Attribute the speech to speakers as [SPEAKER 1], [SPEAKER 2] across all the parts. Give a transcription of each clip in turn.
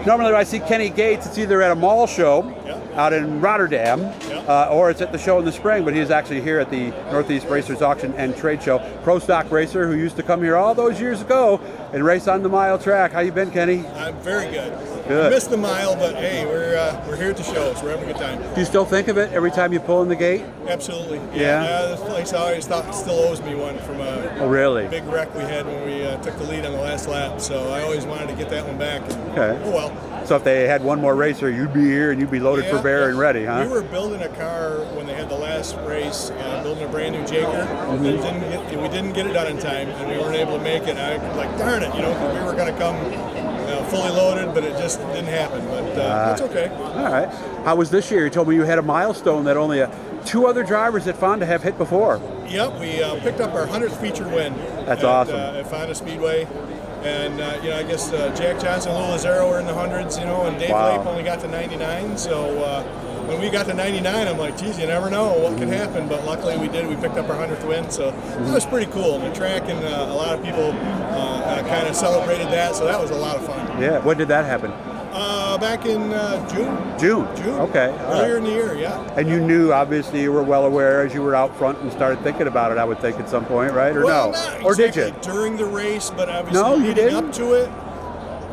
[SPEAKER 1] Normally when I see Kenny Gates, it's either at a mall show out in Rotterdam, or it's at the show in the spring, but he's actually here at the Northeast Racers Auction and Trade Show. Pro stock racer who used to come here all those years ago and race on the mile track. How you been, Kenny?
[SPEAKER 2] I'm very good.
[SPEAKER 1] Good.
[SPEAKER 2] I missed the mile, but hey, we're here at the show, so we're having a good time.
[SPEAKER 1] Do you still think of it every time you pull in the gate?
[SPEAKER 2] Absolutely.
[SPEAKER 1] Yeah.
[SPEAKER 2] This place I always thought still owes me one from a
[SPEAKER 1] really?
[SPEAKER 2] big wreck we had when we took the lead on the last lap. So I always wanted to get that one back.
[SPEAKER 1] Okay.
[SPEAKER 2] Oh well.
[SPEAKER 1] So if they had one more racer, you'd be here and you'd be loaded for bear and ready, huh?
[SPEAKER 2] We were building a car when they had the last race, building a brand new Jaker. We didn't get it done in time, and we weren't able to make it. I was like, darn it, because we were going to come fully loaded, but it just didn't happen. But that's okay.
[SPEAKER 1] All right. How was this year? You told me you had a milestone that only 2 other drivers at Fonda have hit before.
[SPEAKER 2] Yep, we picked up our 100th feature win.
[SPEAKER 1] That's awesome.
[SPEAKER 2] At Fonda Speedway. And, I guess Jack Johnson and Lou Lazaro were in the hundreds, and Dave Lape only got to 99. So when we got to 99, I'm like, geez, you never know what can happen. But luckily we did. We picked up our 100th win. So that was pretty cool. And the track and a lot of people kind of celebrated that. So that was a lot of fun.
[SPEAKER 1] Yeah. When did that happen?
[SPEAKER 2] Back in June.
[SPEAKER 1] June. Okay.
[SPEAKER 2] Earlier in the year, yeah.
[SPEAKER 1] And you knew, obviously, you were well aware as you were out front and started thinking about it, I would think, at some point, right? Or
[SPEAKER 2] well,
[SPEAKER 1] no?
[SPEAKER 2] Not
[SPEAKER 1] or
[SPEAKER 2] exactly
[SPEAKER 1] did you?
[SPEAKER 2] during the race, but obviously leading up to it.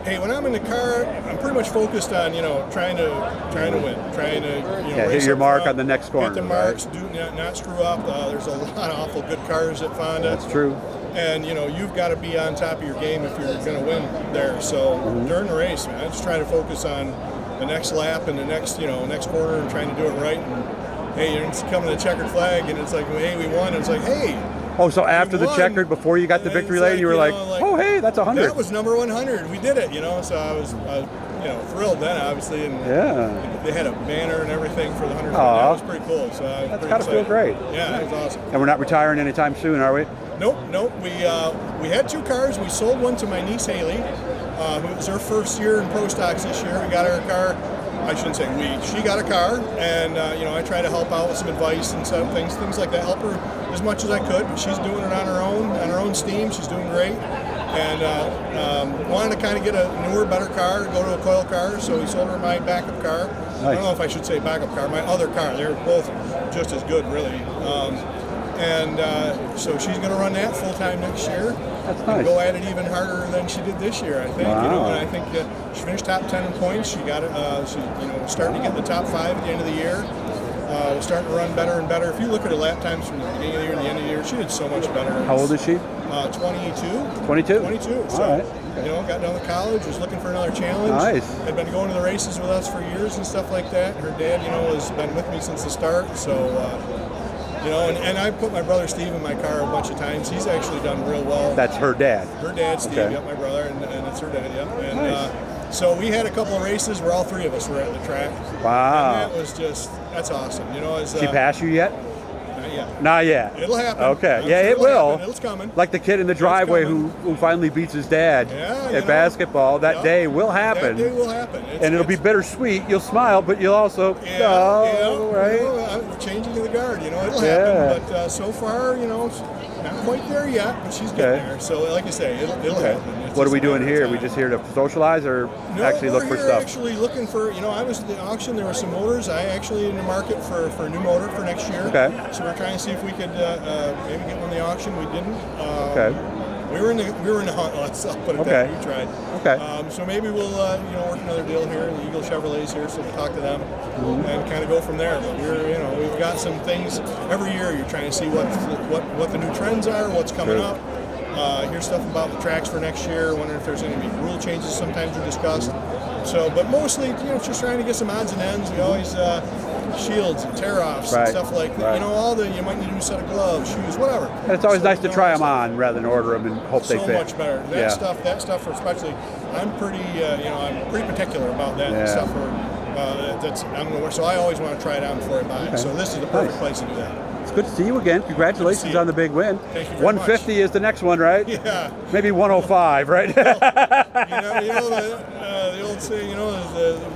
[SPEAKER 2] Hey, when I'm in the car, I'm pretty much focused on, trying to win, trying to,
[SPEAKER 1] hit your mark on the next corner.
[SPEAKER 2] Hit the marks, not screw up. There's a lot of awful good cars at Fonda.
[SPEAKER 1] That's true.
[SPEAKER 2] And you've got to be on top of your game if you're going to win there. So during the race, man, I just try to focus on the next lap and the next corner and trying to do it right. And hey, you're coming to the checkered flag, and it's like, hey, we won. And it's like, hey.
[SPEAKER 1] Oh, so after the checkered, before you got the victory lane, you were like, oh, hey, that's 100.
[SPEAKER 2] That was number 100. We did it, So I was thrilled then, obviously. And they had a banner and everything for the 100. That was pretty cool. So
[SPEAKER 1] that's got to feel great.
[SPEAKER 2] Yeah, it was awesome.
[SPEAKER 1] And we're not retiring anytime soon, are we?
[SPEAKER 2] Nope. We had 2 cars. We sold one to my niece Haley, who was her first year in pro stocks this year. We got her a car. I shouldn't say we. She got a car, and I try to help out with some advice and some things like that. Help her as much as I could. But she's doing it on her own steam. She's doing great, and wanted to kind of get a newer, better car, go to a coil car. So we sold her my backup car. Nice. I don't know if I should say backup car. My other car. They're both just as good, really. So she's going to run that full time next year.
[SPEAKER 1] That's nice.
[SPEAKER 2] Go at it even harder than she did this year, I think.
[SPEAKER 1] Wow.
[SPEAKER 2] And I think she finished top 10 in points. She got it. She starting to get in the top 5 at the end of the year. Was starting to run better and better. If you look at her lap times from the beginning of the year to the end of the year, she did so much better.
[SPEAKER 1] How old is she?
[SPEAKER 2] 22.
[SPEAKER 1] 22.
[SPEAKER 2] 22. So,
[SPEAKER 1] all right.
[SPEAKER 2] got done with college, was looking for another challenge.
[SPEAKER 1] Nice.
[SPEAKER 2] Had been going to the races with us for years and stuff like that. Her dad, has been with me since the start. So. And I put my brother Steve in my car a bunch of times. He's actually done real well.
[SPEAKER 1] That's her dad?
[SPEAKER 2] Her dad, Steve,
[SPEAKER 1] okay.
[SPEAKER 2] Yep, my brother, and it's her dad, yep. And
[SPEAKER 1] nice.
[SPEAKER 2] So we had a couple of races where all 3 of us were at the track.
[SPEAKER 1] Wow.
[SPEAKER 2] And that was that's awesome.
[SPEAKER 1] She passed you yet?
[SPEAKER 2] Not yet.
[SPEAKER 1] Not yet.
[SPEAKER 2] It'll happen.
[SPEAKER 1] Okay.
[SPEAKER 2] I'm
[SPEAKER 1] yeah,
[SPEAKER 2] sure
[SPEAKER 1] it will.
[SPEAKER 2] Happen. It's coming.
[SPEAKER 1] Like the kid in the driveway who finally beats his dad at basketball. That day will happen.
[SPEAKER 2] That day will happen.
[SPEAKER 1] And it'll be bittersweet. You'll smile, but you'll also,
[SPEAKER 2] right? Changing to the guard, it'll happen. But so far, not quite there yet, but she's getting there. So like you say, it'll happen.
[SPEAKER 1] What are we doing here? Are we just here to socialize or actually look for stuff?
[SPEAKER 2] We're actually looking for, I was at the auction, there were some motors. I actually in the market for a new motor for next year.
[SPEAKER 1] Okay.
[SPEAKER 2] So we're trying to see if we could maybe get one in the auction. We didn't.
[SPEAKER 1] Okay.
[SPEAKER 2] We were in the hunt, let's put it that way. We tried.
[SPEAKER 1] Okay.
[SPEAKER 2] So maybe we'll work another deal here. The Eagle Chevrolet's here, so we'll talk to them and kind of go from there. But we've got some things every year. You're trying to see what the new trends are, what's coming up. Hear stuff about the tracks for next year. Wondering if there's going to be rule changes. Sometimes are discussed. So, but mostly, just trying to get some odds and ends. We always shields and tear-offs and stuff like that.
[SPEAKER 1] Right.
[SPEAKER 2] You might need a new set of gloves, shoes, whatever.
[SPEAKER 1] And it's always nice to try them on rather than order them and hope they fit.
[SPEAKER 2] So much better. That stuff, especially, I'm pretty particular about that stuff. So I always want to try it on before I buy it. So this is the perfect place to do that.
[SPEAKER 1] It's good to see you again. Congratulations on the big win.
[SPEAKER 2] Thank you very
[SPEAKER 1] 150
[SPEAKER 2] much.
[SPEAKER 1] Is the next one, right?
[SPEAKER 2] Yeah.
[SPEAKER 1] Maybe 105, right?
[SPEAKER 2] The old saying,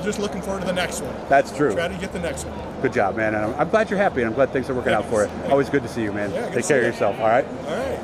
[SPEAKER 2] just looking forward to the next one.
[SPEAKER 1] That's true.
[SPEAKER 2] Try to get the next one.
[SPEAKER 1] Good job, man. And I'm glad you're happy, and I'm glad things are working out for you. Always good to see you, man.
[SPEAKER 2] Yeah,
[SPEAKER 1] Take care of yourself, all right?
[SPEAKER 2] All right.